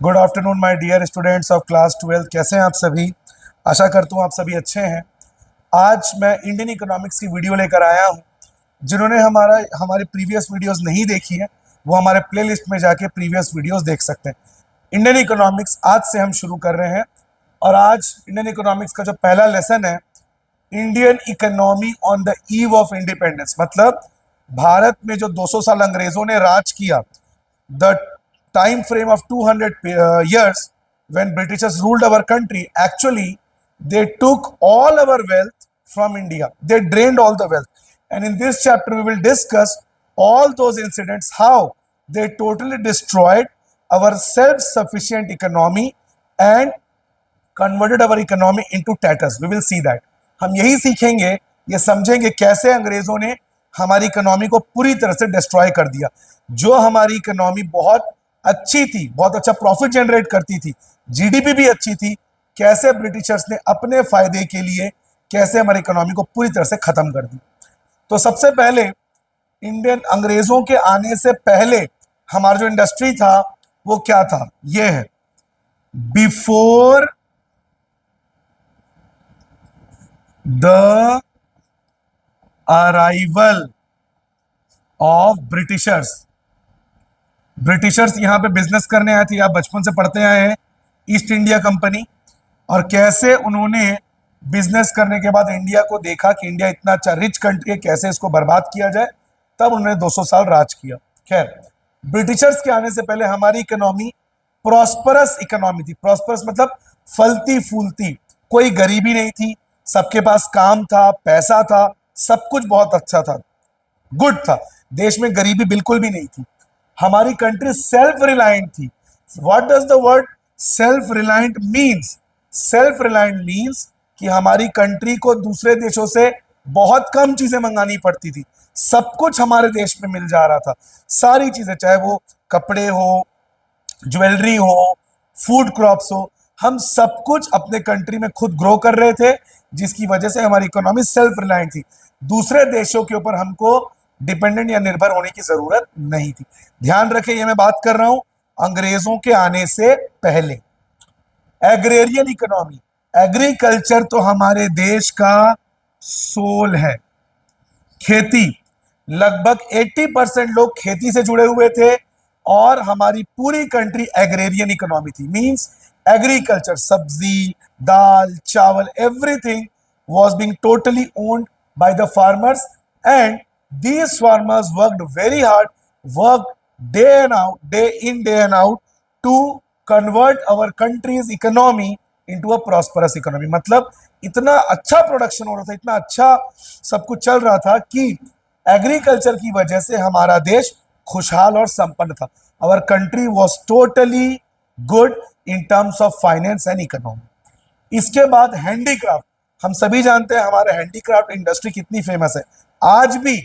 Good afternoon my dear students of class 12। कैसे हैं आप सभी? आशा करता हूँ आप सभी अच्छे हैं। आज मैं इंडियन इकोनॉमिक्स की वीडियो लेकर आया हूँ। जिन्होंने हमारे प्रीवियस वीडियोस नहीं देखी है वो हमारे प्लेलिस्ट में जाके प्रीवियस वीडियोस देख सकते हैं। इंडियन इकोनॉमिक्स आज से हम शुरू कर रहे हैं और आज इंडियन इकोनॉमिक्स का जो पहला लेसन है, Indian economy on the eve of independence, मतलब भारत में जो 200 साल अंग्रेजों ने राज किया, the time frame of 200 years when Britishers ruled our country. Actually, they took all our wealth from India. They drained all the wealth. And in this chapter, we will discuss all those incidents, how they totally destroyed our self-sufficient economy and converted our economy into tatters. We will see that. हम यही सीखेंगे, ये समझेंगे कैसे अंग्रेजों ने हमारी economy को पूरी तरह से डिस्ट्रॉय कर दिया। जो हमारी इकोनॉमी बहुत अच्छी थी, बहुत अच्छा प्रॉफिट जनरेट करती थी, जीडीपी भी अच्छी थी, कैसे ब्रिटिशर्स ने अपने फायदे के लिए कैसे हमारी इकोनॉमी को पूरी तरह से खत्म कर दी। तो सबसे पहले इंडियन अंग्रेजों के आने से पहले हमारा जो इंडस्ट्री था वो क्या था, ये है before the arrival of Britishers. Britishers यहां पे बिजनेस करने आए थे, आप बचपन से पढ़ते आए हैं, ईस्ट इंडिया कंपनी। और कैसे उन्होंने बिजनेस करने के बाद इंडिया को देखा कि इंडिया इतना अच्छा रिच कंट्री है, कैसे इसको बर्बाद किया जाए, तब उन्होंने 200 साल राज किया। खैर, ब्रिटिशर्स के आने से पहले हमारी इकोनॉमी प्रॉस्परस इकोनॉमी थी। प्रॉस्परस मतलब फलती फूलती, कोई गरीबी नहीं थी, सबके पास काम था, पैसा था, सब कुछ बहुत अच्छा था, गुड था। देश में गरीबी बिल्कुल भी नहीं थी। हमारी कंट्री सेल्फ रिलायंट थी। What does the word self reliant means? Self reliant means कि हमारी कंट्री को दूसरे देशों से बहुत कम चीजें मंगानी पड़ती थी, सब कुछ हमारे देश में मिल जा रहा था। सारी चीजें, चाहे वो कपड़े हो, ज्वेलरी हो, फूड क्रॉप्स हो, हम सब कुछ अपने कंट्री में खुद ग्रो कर रहे थे, जिसकी वजह से हमारी इकोनॉमी सेल्फ रिलायंट थी। दूसरे देशों के ऊपर हमको डिपेंडेंट या निर्भर होने की जरूरत नहीं थी। ध्यान रखें, ये मैं बात कर रहा हूं अंग्रेजों के आने से पहले। एग्रेरियन इकोनॉमी, एग्रीकल्चर तो हमारे देश का सोल है। खेती, लगभग 80% लोग खेती से जुड़े हुए थे और हमारी पूरी कंट्री एग्रेरियन इकोनॉमी थी। मींस एग्रीकल्चर, सब्जी, दाल, चावल, everything was being totally owned by the farmers, and these farmers worked very hard, worked day and out, day in, day and out, to convert our country's economy into a prosperous economy। मतलब इतना अच्छा production हो रहा था, इतना अच्छा सब कुछ चल रहा था कि एग्रीकल्चर की वजह से हमारा देश खुशहाल और संपन्न था। Our country was totally good in terms of finance and economy. इसके बाद हैंडीक्राफ्ट, हम सभी जानते हैं हमारे हैंडीक्राफ्ट इंडस्ट्री कितनी फेमस है। आज भी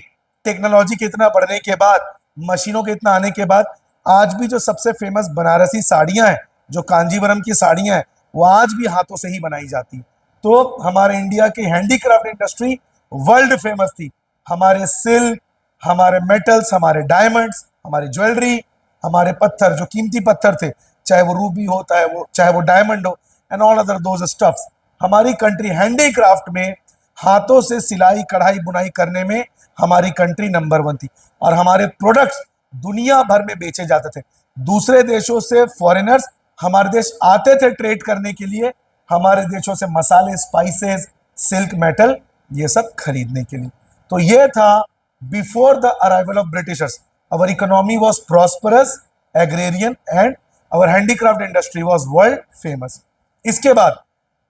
टेक्नोलॉजी के इतना बढ़ने के बाद, मशीनों के इतना आने के बाद, आज भी जो सबसे फेमस बनारसी साड़ियां हैं, जो कांजीवरम की साड़ियां हैं, वो आज भी हाथों से ही बनाई जाती। तो हमारे इंडिया की हैंडीक्राफ्ट इंडस्ट्री वर्ल्ड फेमस थी। हमारे सिल्क, हमारे मेटल्स, हमारे डायमंड्स, हमारी ज्वेलरी, हमारे पत्थर, जो कीमती पत्थर थे, चाहे वो रूबी होता है, वो चाहे वो डायमंड हो, and all other those stuffs, हमारी कंट्री हैंडीक्राफ्ट में, हाथों से सिलाई कढ़ाई बुनाई करने में हमारी कंट्री नंबर 1 थी। और हमारे प्रोडक्ट्स दुनिया भर में बेचे जाते थे। दूसरे देशों से फॉरेनर्स हमारे देश आते थे ट्रेड करने के लिए, हमारे देशों से मसाले, स्पाइसेस, सिल्क, मेटल, ये सब खरीदने के लिए। तो ये था before the arrival of britishers. Our economy was prosperous, agrarian, and our handicraft industry was world famous. इसके बाद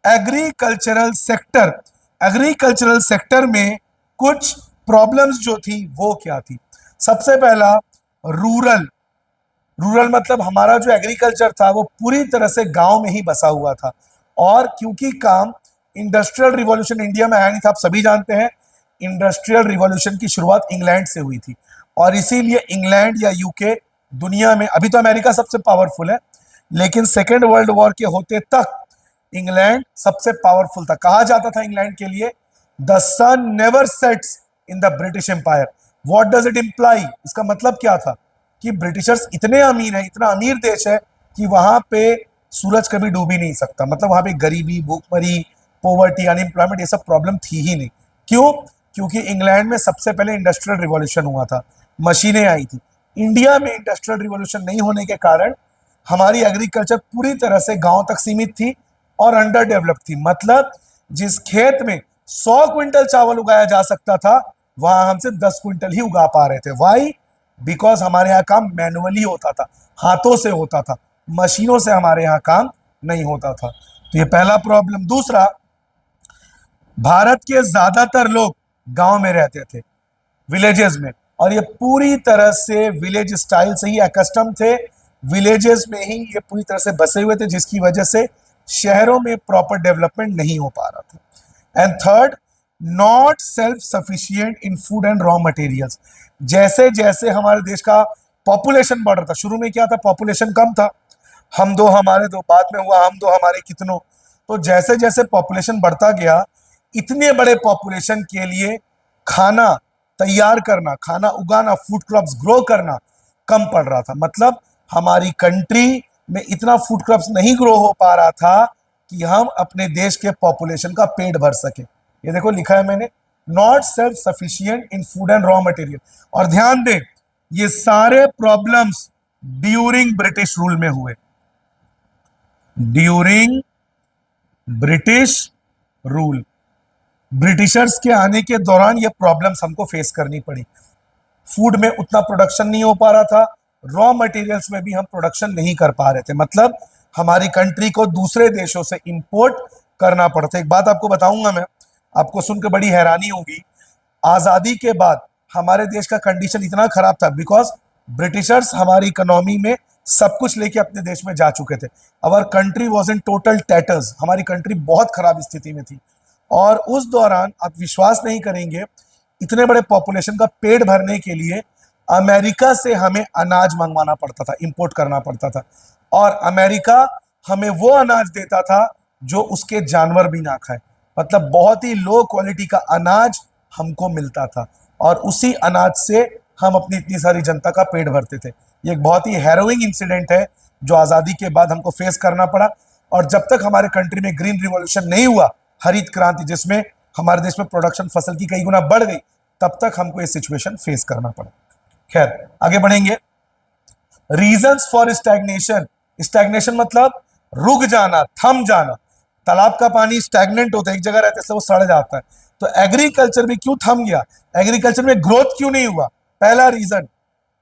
एग्रीकल्चरल सेक्टर, एग्रीकल्चरल सेक्टर में कुछ प्रॉब्लम्स जो थी वो क्या थी? सबसे पहला, रूरल। रूरल मतलब हमारा जो एग्रीकल्चर था वो पूरी तरह से गांव में ही बसा हुआ था। और क्योंकि काम इंडस्ट्रियल रिवॉल्यूशन इंडिया में आया नहीं था, आप सभी जानते हैं इंडस्ट्रियल रिवॉल्यूशन की शुरुआत इंग्लैंड से हुई थी, और इसीलिए इंग्लैंड या यूके दुनिया में, अभी तो अमेरिका सबसे पावरफुल है, लेकिन सेकेंड वर्ल्ड वॉर के होते तक इंग्लैंड सबसे पावरफुल था। कहा जाता था इंग्लैंड के लिए the sun never sets in the British empire. What does it imply? इसका मतलब क्या था कि ब्रिटिशर्स इतने अमीर हैं, इतना अमीर देश है कि वहां पे सूरज कभी डूब ही नहीं सकता, मतलब वहां पे गरीबी, भूखमरी, पोवर्टी, अनएम्प्लॉयमेंट ये सब प्रॉब्लम थी ही नहीं। क्यों? क्योंकि इंग्लैंड में सबसे पहले इंडस्ट्रियल रिवॉल्यूशन हुआ था, मशीनें आई थी। इंडिया में इंडस्ट्रियल रिवॉल्यूशन नहीं होने के कारण हमारी एग्रीकल्चर पूरी तरह से गांव तक सीमित थी और अंडर डेवलप थी। मतलब जिस खेत में 100 क्विंटल चावल उगाया जा सकता था, वहां हमसे 10 क्विंटल ही उगा पा रहे थे। वाई? बिकॉज हमारे यहाँ काम मैनुअली होता था, हाथों से होता था, मशीनों से हमारे यहाँ काम नहीं होता था। तो ये पहला प्रॉब्लम। दूसरा, भारत के ज्यादातर लोग गांव में रहते थे, विलेजेस में, और ये पूरी तरह से विलेज स्टाइल से ही एकस्टम थे, विलेजेस में ही ये पूरी तरह से बसे हुए थे, जिसकी वजह से शहरों में प्रॉपर डेवलपमेंट नहीं हो पा रहा था। And third, not self sufficient in food and raw materials. जैसे जैसे हमारे देश का पॉपुलेशन बढ़ रहा था, शुरू में क्या था, पॉपुलेशन कम था, हम दो हमारे दो, बाद में हुआ हम दो हमारे कितनों। तो जैसे जैसे पॉपुलेशन बढ़ता गया, इतने बड़े पॉपुलेशन के लिए खाना तैयार करना, खाना उगाना, फूड क्रॉप्स ग्रो करना कम पड़ रहा था। मतलब हमारी कंट्री में इतना फूड क्रॉप्स नहीं ग्रो हो पा रहा था कि हम अपने देश के पॉपुलेशन का पेट भर सके। ये देखो लिखा है मैंने, not self sufficient in food and raw material. और ध्यान दें, ये सारे प्रॉब्लम्स ड्यूरिंग ब्रिटिश रूल में हुए, ड्यूरिंग ब्रिटिश रूल। ब्रिटिशर्स के आने के दौरान ये प्रॉब्लम्स हमको फेस करनी पड़ी। फूड में उतना प्रोडक्शन नहीं हो पा रहा था, रॉ मटेरियल्स में भी हम प्रोडक्शन नहीं कर पा रहे थे। मतलब हमारी कंट्री को दूसरे देशों से इंपोर्ट करना पड़ता। एक बात आपको बताऊंगा मैं, आपको सुनकर बड़ी हैरानी होगी। आजादी के बाद हमारे देश का कंडीशन इतना खराब था बिकॉज ब्रिटिशर्स हमारी इकोनॉमी में सब कुछ लेके अपने देश में जा चुके थे। Our country was in total tatters, हमारी कंट्री बहुत खराब स्थिति में थी। और उस दौरान आप विश्वास नहीं करेंगे, इतने बड़े पॉपुलेशन का पेट भरने के लिए अमेरिका से हमें अनाज मंगवाना पड़ता था, इंपोर्ट करना पड़ता था। और अमेरिका हमें वो अनाज देता था जो उसके जानवर भी ना खाए। मतलब बहुत ही लो क्वालिटी का अनाज हमको मिलता था, और उसी अनाज से हम अपनी इतनी सारी जनता का पेट भरते थे। ये एक बहुत ही हैरोइंग इंसिडेंट है जो आज़ादी के बाद हमको फेस करना पड़ा। और जब तक हमारे कंट्री में ग्रीन रिवॉल्यूशन नहीं हुआ, हरित क्रांति, जिसमें हमारे देश में प्रोडक्शन फसल की कई गुना बढ़ गई, तब तक हमको ये सिचुएशन फेस करना पड़ा। खैर, आगे बढ़ेंगे। Reasons for stagnation. स्टैग्नेशन मतलब रुक जाना, थम जाना। तालाब का पानी स्टैग्नेंट होता है, एक जगह रहता है, इसलिए वो सड़ जाता है। तो एग्रीकल्चर भी क्यों थम गया, एग्रीकल्चर में ग्रोथ क्यों नहीं हुआ? पहला रीजन,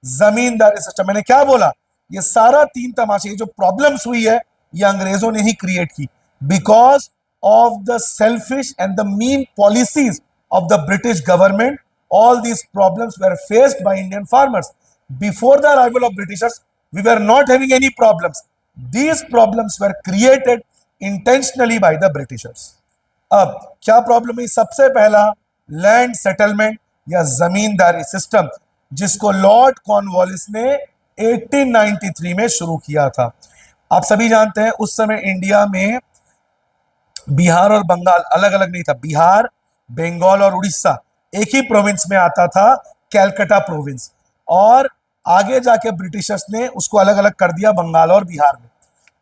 जमींदारी सिस्टम। मैंने क्या बोला, ये सारा तीन तमाशे, ये जो प्रॉब्लम्स हुई है, ये अंग्रेजों ने ही क्रिएट की, because of the selfish and the mean policies of the British government. All these problems were faced by Indian farmers. Before the arrival of Britishers, we were not having any problems. These problems were created intentionally by the Britishers. अब क्या problem है? सबसे पहला, land settlement या जमींदारी system, जिसको Lord Cornwallis ने 1893 में शुरू किया था। आप सभी जानते हैं उस समय इंडिया में बिहार और बंगाल अलग अलग नहीं था, बिहार, बंगाल और उड़ीसा एक ही प्रोविंस में आता था, कैलकाटा प्रोविंस। और आगे जाके ब्रिटिशर्स ने उसको अलग अलग कर दिया, बंगाल और बिहार में।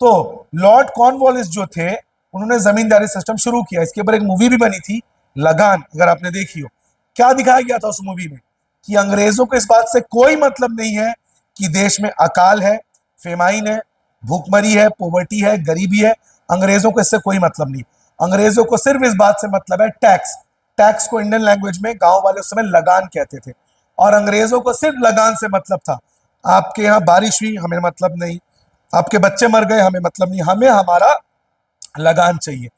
तो लॉर्ड कॉर्नवालिस जो थे, उन्होंने जमींदारी सिस्टम शुरू किया। इसके ऊपर एक मूवी भी बनी थी, लगान, अगर आपने देखी हो। क्या दिखाया गया था उस मूवी में कि अंग्रेजों को इस बात से कोई मतलब नहीं है कि देश में अकाल है, फेमाइन है, भूखमरी है, पोवर्टी है, गरीबी है। अंग्रेजों को इससे कोई मतलब नहीं। अंग्रेजों को सिर्फ इस बात से मतलब है टैक्स। टैक्स को इंडियन लैंग्वेज में गांव वाले उस समय लगान कहते थे। और अंग्रेजों को सिर्फ लगान से मतलब था। आपके यहाँ बारिश हुई, हमें मतलब नहीं, आपके बच्चे मर गए, हमें मतलब नहीं, हमें हमारा लगान चाहिए।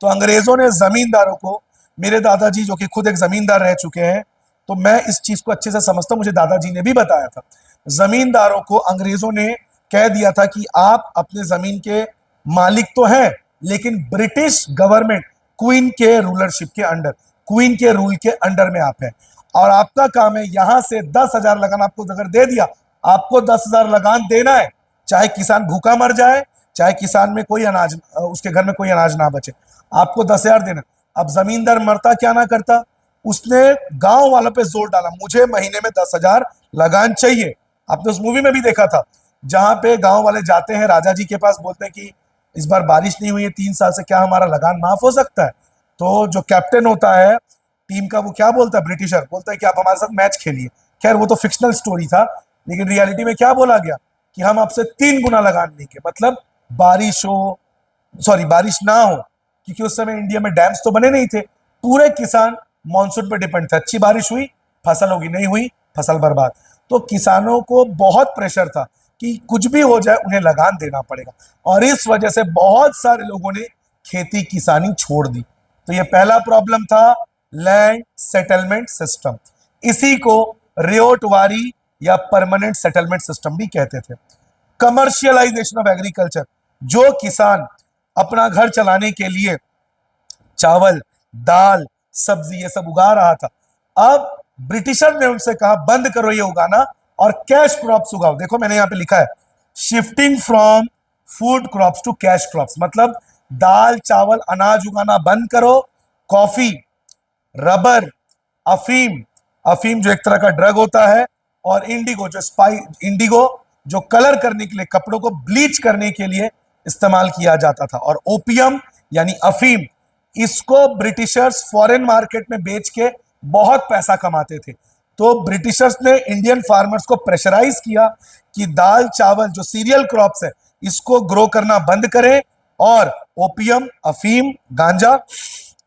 तो अंग्रेजों ने जमींदारों को, मेरे दादाजी जो कि खुद एक जमींदार रह चुके हैं, तो मैं इस चीज को अच्छे से समझता हूं, मुझे दादाजी ने भी बताया था। जमींदारों को अंग्रेजों ने कह दिया था कि आप अपने जमीन के मालिक तो हैं, लेकिन ब्रिटिश गवर्नमेंट क्वीन के रूलरशिप के अंडर, क्वीन के रूल के अंडर में आप हैं, और आपका काम है यहां से 10,000 लगान आपको अगर दे दिया, आपको 10,000 लगान देना है, चाहे किसान भूखा मर जाए, चाहे किसान में कोई अनाज, उसके घर में कोई अनाज ना बचे, आपको 10,000 देना। अब जमींदार मरता क्या ना करता, उसने गांव वालों पे जोर डाला, मुझे महीने में 10,000 लगान चाहिए। आपने उस मूवी में भी देखा था, जहां पे गांव वाले जाते हैं राजा जी के पास, बोलते हैं कि इस बार बारिश नहीं हुई है 3 साल से, क्या हमारा लगान माफ हो सकता है? तो जो कैप्टन होता है टीम का वो क्या बोलता है, ब्रिटिशर बोलता है कि आप हमारे साथ मैच खेलिए। खैर वो तो फिक्शनल स्टोरी था, लेकिन रियलिटी में क्या बोला गया कि हम आपसे 3 गुना लगान लेंगे। मतलब बारिश हो, सॉरी बारिश ना हो, क्योंकि उस समय इंडिया में डैम्स तो बने नहीं थे, पूरे किसान मानसून पर डिपेंड थे। अच्छी बारिश हुई फसल होगी, नहीं हुई फसल बर्बाद। तो किसानों को बहुत प्रेशर था कि कुछ भी हो जाए उन्हें लगान देना पड़ेगा, और इस वजह से बहुत सारे लोगों ने खेती किसानी छोड़ दी। तो ये पहला प्रॉब्लम था, लैंड सेटलमेंट सिस्टम। इसी को रियोटवारी या परमानेंट सेटलमेंट सिस्टम भी कहते थे। कमर्शियलाइजेशन ऑफ एग्रीकल्चर, जो किसान अपना घर चलाने के लिए चावल, दाल, सब्जी ये सब उगा रहा था, अब ब्रिटिशर ने उनसे कहा बंद करो ये उगाना और कैश क्रॉप्स उगाओ। देखो मैंने यहां पे लिखा है shifting from food crops to cash crops, मतलब दाल, चावल, अनाज उगाना बंद करो, कॉफी, रबर, अफीम, अफीम जो एक तरह का ड्रग होता है, और इंडिगो जो इंडिगो जो कलर करने के लिए, कपड़ों को ब्लीच करने के लिए इस्तेमाल किया जाता था, और ओपियम यानी अफीम, इसको ब्रिटिशर्स फॉरेन मार्केट में बेच के बहुत पैसा कमाते थे। तो ब्रिटिशर्स ने इंडियन फार्मर्स को प्रेशराइज किया कि दाल, चावल जो सीरियल क्रॉप्स है इसको ग्रो करना बंद करें, और ओपियम, अफीम, गांजा,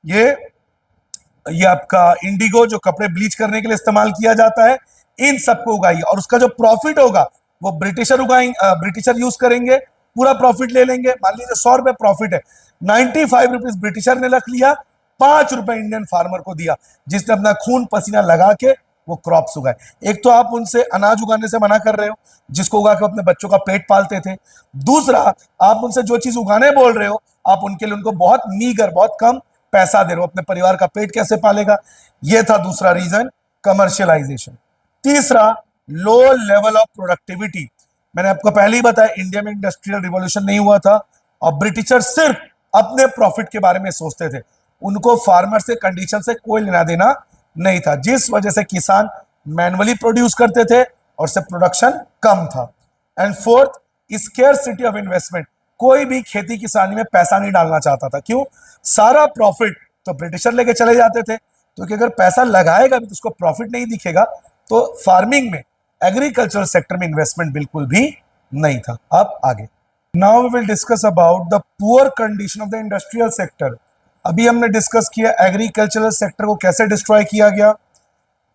ये आपका इंडिगो जो कपड़े ब्लीच करने के लिए इस्तेमाल किया जाता है, इन सबको उगाइए, और उसका जो प्रॉफिट होगा वो ब्रिटिशर उगाएंगे, ब्रिटिशर यूज करेंगे, पूरा प्रॉफिट ले लेंगे। मान लीजिए 100 रुपए प्रॉफिट है, 95 रुपीज ब्रिटिशर ने रख लिया, 5 रुपए इंडियन फार्मर को दिया, जिसने अपना खून पसीना लगा के वो क्रॉप्स उगाए। एक तो आप उनसे अनाज उगाने से मना कर रहे हो, जिसको उगा के अपने बच्चों का पेट पालते थे। दूसरा, आप उनसे जो चीज उगाने बोल रहे हो, आप उनके लिए उनको बहुत मीगर, बहुत कम पैसा दे रहे हो, अपने परिवार का पेट कैसे पालेगा? ये था दूसरा रीजन, कमर्शियलाइजेशन। तीसरा, लो लेवल ऑफ प्रोडक्टिविटी। मैंने आपको पहले ही बताया इंडिया में इंडस्ट्रियल रिवॉल्यूशन नहीं हुआ था, और ब्रिटिशर सिर्फ अपने प्रॉफिट के बारे में सोचते थे, उनको फार्मर से, कंडीशन से कोई लेना देना नहीं था, जिस वजह से किसान मैनुअली प्रोड्यूस करते थे और से प्रोडक्शन कम था। And fourth, scarcity of investment. कोई भी खेती किसानी में पैसा नहीं डालना चाहता था, क्यों? सारा प्रॉफिट तो ब्रिटिशर लेके चले जाते थे, तो कि अगर पैसा लगाएगा भी तो उसको प्रॉफिट नहीं दिखेगा, तो फार्मिंग में, एग्रीकल्चरल सेक्टर में इन्वेस्टमेंट बिल्कुल भी नहीं था। अब आगे, now we will discuss about the poor condition of the industrial sector. अभी हमने डिस्कस किया एग्रीकल्चरल सेक्टर को कैसे डिस्ट्रॉय किया गया,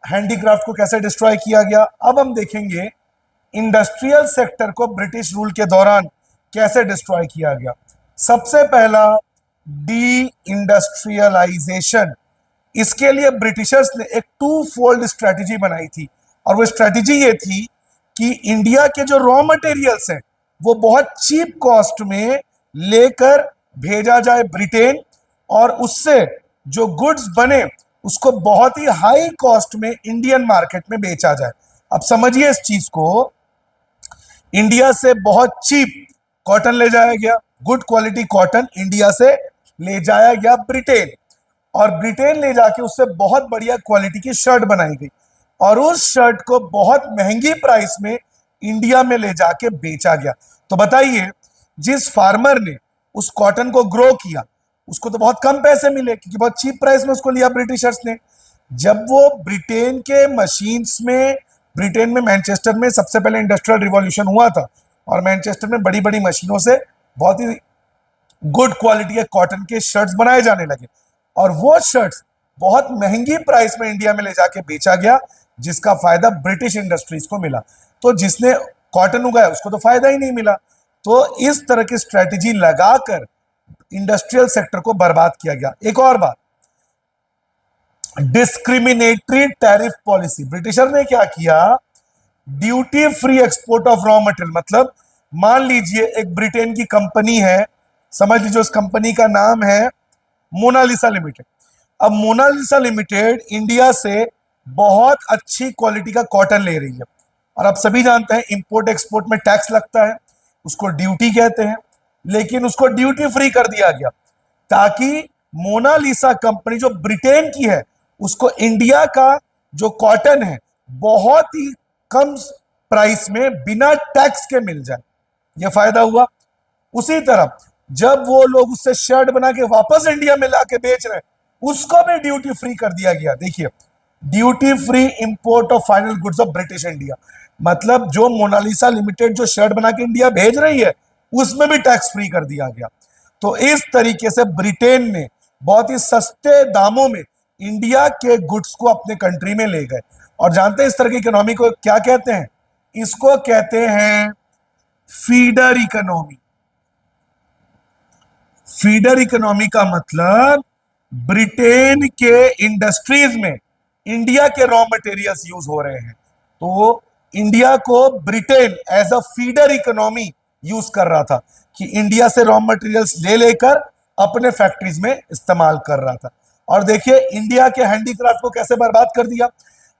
हैंडीक्राफ्ट को कैसे डिस्ट्रॉय किया गया। अब हम देखेंगे इंडस्ट्रियल सेक्टर को ब्रिटिश रूल के दौरान कैसे डिस्ट्रॉय किया गया। सबसे पहला, डी इंडस्ट्रियलाइजेशन। इसके लिए ब्रिटिशर्स ने एक 2-फोल्ड स्ट्रेटजी बनाई थी, और वो स्ट्रेटजी ये थी कि इंडिया के जो रॉ मटेरियल्स हैं वो बहुत चीप कॉस्ट में लेकर भेजा जाए ब्रिटेन, और उससे जो गुड्स बने उसको बहुत ही हाई कॉस्ट में इंडियन मार्केट में बेचा जाए। अब समझिए इस चीज को, इंडिया से बहुत चीप कॉटन ले जाया गया, गुड क्वालिटी कॉटन इंडिया से ले जाया गया ब्रिटेन, और ब्रिटेन ले जाके उससे बहुत बढ़िया क्वालिटी की शर्ट बनाई गई, और उस शर्ट को बहुत महंगी प्राइस में इंडिया में ले जाके बेचा गया। तो बताइए, जिस फार्मर ने उस कॉटन को ग्रो किया उसको तो बहुत कम पैसे मिले, क्योंकि बहुत चीप प्राइस में उसको लिया ब्रिटिशर्स ने। जब वो ब्रिटेन के मशीन्स में, ब्रिटेन में मैनचेस्टर में सबसे पहले इंडस्ट्रियल रिवॉल्यूशन हुआ था, और मैनचेस्टर में बड़ी बड़ी मशीनों से बहुत ही गुड क्वालिटी के कॉटन के शर्ट्स बनाए जाने लगे, और वो शर्ट्स बहुत महंगी प्राइस में इंडिया में ले जाके बेचा गया, जिसका फायदा ब्रिटिश इंडस्ट्रीज को मिला। तो जिसने कॉटन उगाया उसको तो फायदा ही नहीं मिला। तो इस तरह की स्ट्रेटजी लगाकर इंडस्ट्रियल सेक्टर को बर्बाद किया गया। एक और बात, डिस्क्रिमिनेटरी टैरिफ पॉलिसी। ब्रिटिशर ने क्या किया, duty free export of raw material. मतलब मान लीजिए एक ब्रिटेन की कंपनी है, समझ लीजिए उस कंपनी का नाम है मोनालिसा लिमिटेड। अब मोनालिसा लिमिटेड इंडिया से बहुत अच्छी क्वालिटी का कॉटन ले रही है, और आप सभी जानते हैं इंपोर्ट एक्सपोर्ट में टैक्स लगता है, उसको ड्यूटी कहते हैं, लेकिन उसको ड्यूटी फ्री कर दिया गया ताकि मोनालिसा कंपनी जो ब्रिटेन की है उसको इंडिया का जो कॉटन है बहुत ही कम प्राइस में बिना टैक्स के मिल जाए, यह फायदा हुआ। उसी तरह जब वो लोग उससे शर्ट बना के वापस इंडिया में लाके बेच रहे हैं, उसको भी ड्यूटी फ्री कर दिया गया। देखिए, duty free import of final goods of British India, मतलब जो मोनालिसा लिमिटेड जो शर्ट बना के इंडिया भेज रही है, उसमें भी टैक्स फ्री कर दिया गया। तो इस तरीके से ब्रिटेन ने बहुत ही सस्ते दामों में इंडिया के गुड्स को अपने कंट्री में ले गए। और जानते हैं इस तरह की इकोनॉमी को क्या कहते हैं? इसको कहते हैं फीडर इकोनॉमी। फीडर इकोनॉमी का मतलब ब्रिटेन के इंडस्ट्रीज में इंडिया के रॉ मटेरियल्स यूज हो रहे हैं, तो इंडिया को Britain as a feeder economy use कर रहा था कि इंडिया से रॉ मटेरियल्स ले लेकर अपने फैक्ट्रीज में इस्तेमाल कर रहा था। और देखिए इंडिया के हैंडीक्राफ्ट को कैसे बर्बाद कर दिया।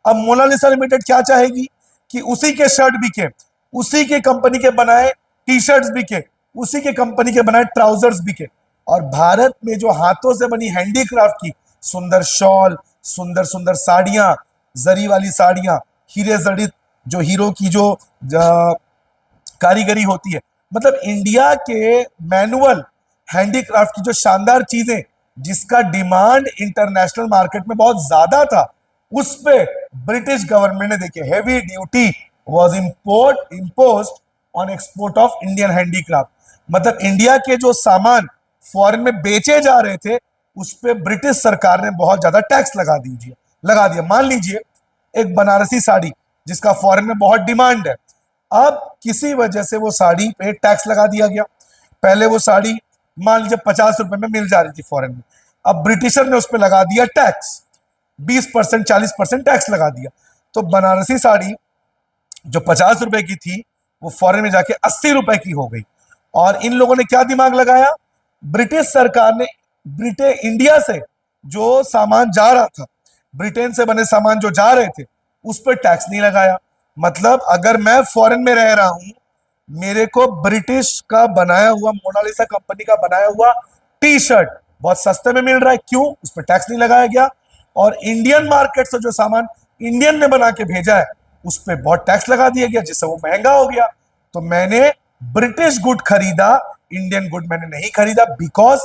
अब मोनालिसा लिमिटेड क्या चाहेगी कि उसी के शर्ट बिके, उसी के कंपनी के बनाए टी शर्ट्स बिके, उसी के कंपनी के बनाए ट्राउजर्स बिके। और भारत में जो हाथों से बनी हैंडीक्राफ्ट की सुंदर शॉल, सुंदर सुंदर साड़ियां, जरी वाली साड़ियां, हीरे जड़ित जो हीरो की जो कारीगरी होती है, मतलब इंडिया के मैनुअल हैंडीक्राफ्ट की जो शानदार चीजें जिसका डिमांड इंटरनेशनल मार्केट में बहुत ज्यादा था, उस पे ब्रिटिश गवर्नमेंट ने देखिए heavy duty was imposed on export of Indian handicraft. मतलब इंडिया के जो सामान फॉरेन में बेचे जा रहे थे, उस पे ब्रिटिश सरकार ने बहुत ज्यादा टैक्स लगा दिया। मान लीजिए एक बनारसी साड़ी जिसका फॉरेन में बहुत डिमांड है, अब किसी वजह से वो साड़ी पे टैक्स लगा दिया गया। पहले वो साड़ी मान लीजिए 50 रुपए में मिल जा रही थी फॉरेन में, अब ब्रिटिशर ने उस पर लगा दिया टैक्स, 20% 40% टैक्स लगा दिया। तो बनारसी साड़ी जो 50 रुपए की थी वो फॉरेन में जाके 80 रुपए की हो गई। और इन लोगों ने क्या दिमाग लगाया, ब्रिटिश सरकार ने इंडिया से जो सामान जा रहा था, ब्रिटेन से बने सामान जो जा रहे थे, उस पर टैक्स नहीं लगाया। मतलब अगर मैं फॉरेन में रह रहा हूं, मेरे को ब्रिटिश का बनाया हुआ, मोनालिसा कंपनी का बनाया हुआ टी शर्ट बहुत सस्ते में मिल रहा है, क्यों? उस पर टैक्स नहीं लगाया गया। और इंडियन मार्केट से जो सामान इंडियन ने बना के भेजा है, उस पर बहुत टैक्स लगा दिया गया, जिससे वो महंगा हो गया। तो मैंने ब्रिटिश गुड खरीदा, इंडियन गुड मैंने नहीं खरीदा, बिकॉज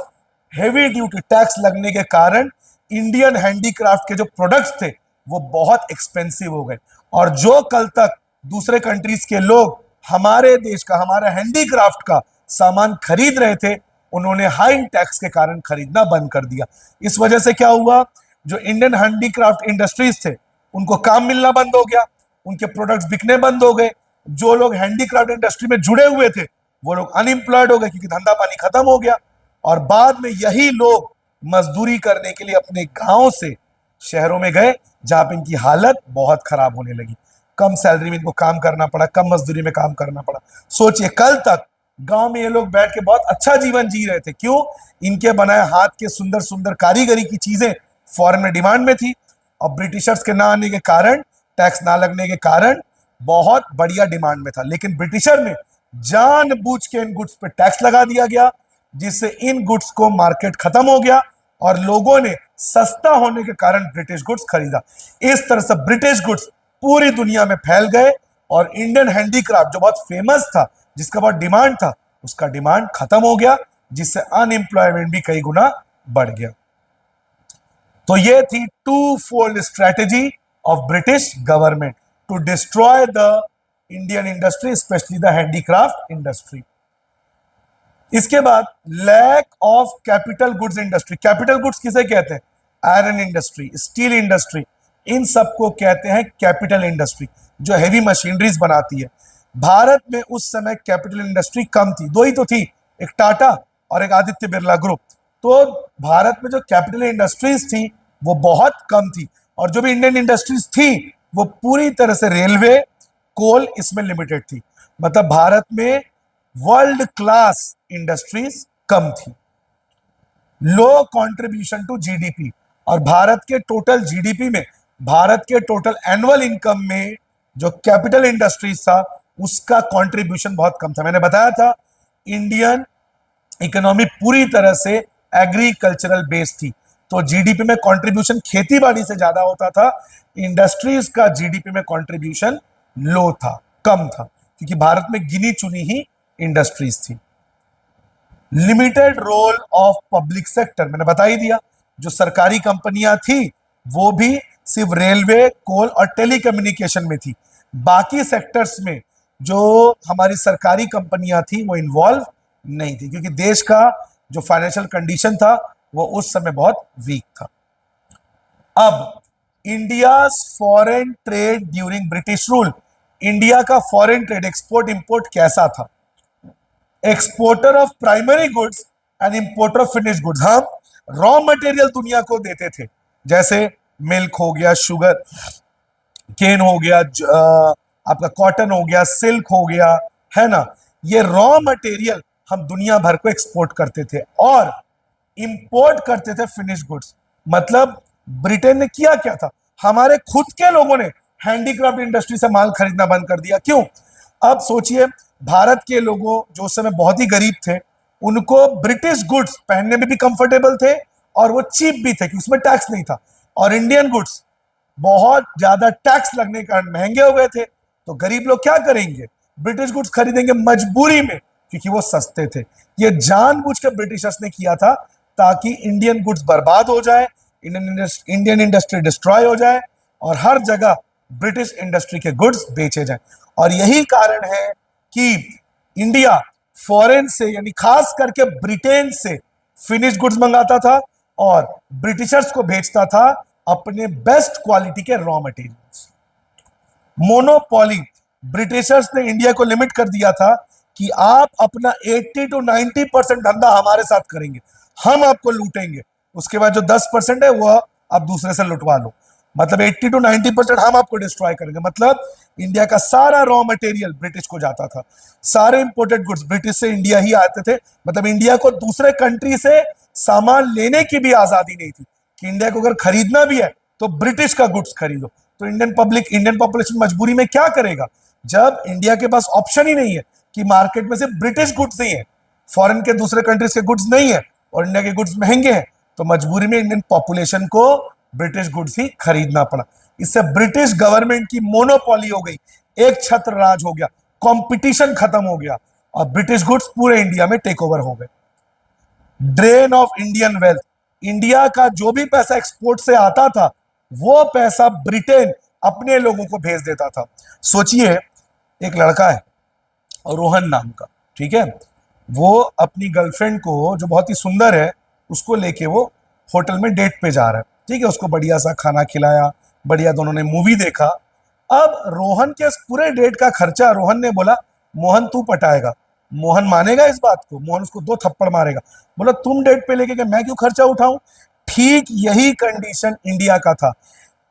हेवी ड्यूटी टैक्स लगने के कारण इंडियन हैंडीक्राफ्ट के जो प्रोडक्ट्स थे वो बहुत एक्सपेंसिव हो गए। और जो कल तक दूसरे कंट्रीज के लोग हमारे देश का, हमारे हैंडीक्राफ्ट का सामान खरीद रहे थे, उन्होंने हाई टैक्स के कारण खरीदना बंद कर दिया। इस वजह से क्या हुआ, जो इंडियन हैंडीक्राफ्ट इंडस्ट्रीज थे उनको काम मिलना बंद हो गया, उनके प्रोडक्ट्स बिकने बंद हो गए। जो लोग हैंडीक्राफ्ट इंडस्ट्री में जुड़े हुए थे वो लोग अनएम्प्लॉयड हो गए, क्योंकि धंधा पानी खत्म हो गया। और बाद में यही लोग मजदूरी करने के लिए अपने गांव से शहरों में गए, जहां पे इनकी हालत बहुत खराब होने लगी। कम सैलरी में इनको काम करना पड़ा, कम मजदूरी में काम करना पड़ा। सोचिए, कल तक गांव में ये लोग बैठ के बहुत अच्छा जीवन जी रहे थे, क्यों? इनके बनाए हाथ के सुंदर सुंदर कारीगरी की चीजें फॉरेन में डिमांड में थी, और ब्रिटिशर्स के ना आने के कारण, टैक्स ना लगने के कारण बहुत बढ़िया डिमांड में था। लेकिन ब्रिटिशर ने जानबूझ के इन गुड्स पे टैक्स लगा दिया गया, जिससे इन गुड्स को मार्केट खत्म हो गया और लोगों ने सस्ता होने के कारण ब्रिटिश गुड्स खरीदा। इस तरह से ब्रिटिश गुड्स पूरी दुनिया में फैल गए, और इंडियन हैंडीक्राफ्ट जो बहुत फेमस था, जिसका बहुत डिमांड था, उसका डिमांड खत्म हो गया, जिससे अनएम्प्लॉयमेंट भी कई गुना बढ़ गया। तो ये थी two fold strategy of British government to destroy the Indian industry, specially the handicraft industry. इसके बाद lack of capital goods industry. Capital goods किसे कहते हैं? आयरन इंडस्ट्री, स्टील इंडस्ट्री, इन सबको कहते हैं कैपिटल इंडस्ट्री, जो हेवी मशीनरीज बनाती है। भारत में उस समय कैपिटल इंडस्ट्री कम थी, दो ही तो थी, एक टाटा और एक आदित्य बिरला ग्रुप। तो भारत में जो कैपिटल इंडस्ट्रीज थी वो बहुत कम थी, और जो भी इंडियन इंडस्ट्रीज थी वो पूरी तरह से रेलवे, कोल, इसमें लिमिटेड थी। मतलब भारत में वर्ल्ड क्लास इंडस्ट्रीज कम थी। लो कंट्रीब्यूशन टू जीडीपी, और भारत के टोटल जीडीपी में, भारत के टोटल एनुअल इनकम में जो कैपिटल इंडस्ट्रीज था उसका कंट्रीब्यूशन बहुत कम था। मैंने बताया था इंडियन इकोनॉमी पूरी तरह से एग्रीकल्चरल बेस्ड थी, तो जीडीपी में कंट्रीब्यूशन खेती बाड़ी से ज्यादा होता था, इंडस्ट्रीज का जीडीपी में कंट्रीब्यूशन लो था, कम था, क्योंकि भारत में गिनी चुनी ही इंडस्ट्रीज थी। Limited role of public sector, मैंने बता ही दिया, जो सरकारी कंपनियां थी वो भी सिर्फ रेलवे, कोल और टेलीकम्युनिकेशन में थी। बाकी सेक्टर्स में जो हमारी सरकारी कंपनियां थी वो इन्वॉल्व नहीं थी, क्योंकि देश का जो फाइनेंशियल कंडीशन था वो उस समय बहुत वीक था। अब India foreign trade during British rule, India का फॉरेन ट्रेड, एक्सपोर्ट इंपोर्ट कैसा था? Exporter of primary goods and importer of finish goods. हम रॉ मटेरियल दुनिया को देते थे, जैसे मिल्क हो गया, शुगर केन हो गया, आपका कॉटन हो गया, सिल्क हो गया, है ना। ये रॉ मटेरियल हम दुनिया भर को एक्सपोर्ट करते थे और इंपोर्ट करते थे फिनिश गुड्स। मतलब ब्रिटेन ने किया क्या था, हमारे खुद के लोगों ने हैंडीक्राफ्ट इंडस्ट्री से माल खरीदना बंद कर दिया। क्यों? अब सोचिए, भारत के लोगों जो उस समय बहुत ही गरीब थे, उनको ब्रिटिश गुड्स पहनने में भी कंफर्टेबल थे और वो चीप भी थे क्योंकि उसमें टैक्स नहीं था, और इंडियन गुड्स बहुत ज्यादा टैक्स लगने के कारण महंगे हो गए थे। तो गरीब लोग क्या करेंगे? ब्रिटिश गुड्स खरीदेंगे मजबूरी में, क्योंकि वो सस्ते थे। ये जानबूझ के ब्रिटिशर्स ने किया था ताकि इंडियन गुड्स बर्बाद हो जाए, इंडियन इंडस्ट्री डिस्ट्रॉय हो जाए और हर जगह ब्रिटिश इंडस्ट्री के गुड्स बेचे जाए। और यही कारण है कि इंडिया फॉरेन से, यानी खास करके ब्रिटेन से फिनिश गुड्स मंगाता था और ब्रिटिशर्स को भेजता था अपने बेस्ट क्वालिटी के रॉ मटेरियल्स। मोनोपोली, ब्रिटिशर्स ने इंडिया को लिमिट कर दिया था कि आप अपना 80 to 90% धंधा हमारे साथ करेंगे, हम आपको लूटेंगे, उसके बाद जो 10% है वो आप दूसरे से लुटवा लो। मतलब 80 to 90% हम आपको डिस्ट्रॉय करेंगे। मतलब इंडिया का सारा रॉ मटेरियल ब्रिटिश को जाता था, सारे इंपोर्टेड गुड्स ब्रिटिश से इंडिया ही आते थे। मतलब इंडिया को दूसरे कंट्री से सामान लेने की भी आजादी नहीं थी कि इंडिया को अगर खरीदना भी है तो ब्रिटिश का गुड्स खरीदो। तो इंडियन पॉपुलेशन मजबूरी में क्या करेगा, जब इंडिया के पास ऑप्शन ही नहीं है कि मार्केट में सिर्फ ब्रिटिश गुड्स ही है, फॉरेन के दूसरे कंट्रीज के गुड्स नहीं है और इंडिया के गुड्स महंगे हैं, तो मजबूरी में इंडियन पॉपुलेशन को ब्रिटिश गुड्स ही खरीदना पड़ा। इससे ब्रिटिश गवर्नमेंट की मोनोपोली हो गई, एक छत्र राज हो गया, कंपटीशन खत्म हो गया और ब्रिटिश गुड्स पूरे इंडिया में टेक ओवर हो गए। Drain of Indian wealth, India का जो भी पैसा एक्सपोर्ट से आता था वो पैसा ब्रिटेन अपने लोगों को भेज देता था। सोचिए, एक लड़का है रोहन नाम का, ठीक है, वो अपनी गर्लफ्रेंड को, जो बहुत ही सुंदर है, उसको लेके वो होटल में डेट पे जा रहा है, ठीक है, उसको बढ़िया सा खाना खिलाया, बढ़िया दोनों ने मूवी देखा। अब रोहन के पूरे डेट का खर्चा रोहन ने बोला मोहन तू पटाएगा। मोहन मानेगा इस बात को? मोहन उसको 2 थप्पड़ मारेगा, बोला तुम डेट पे लेके गए, मैं क्यों खर्चा उठाऊं? ठीक यही कंडीशन इंडिया का था।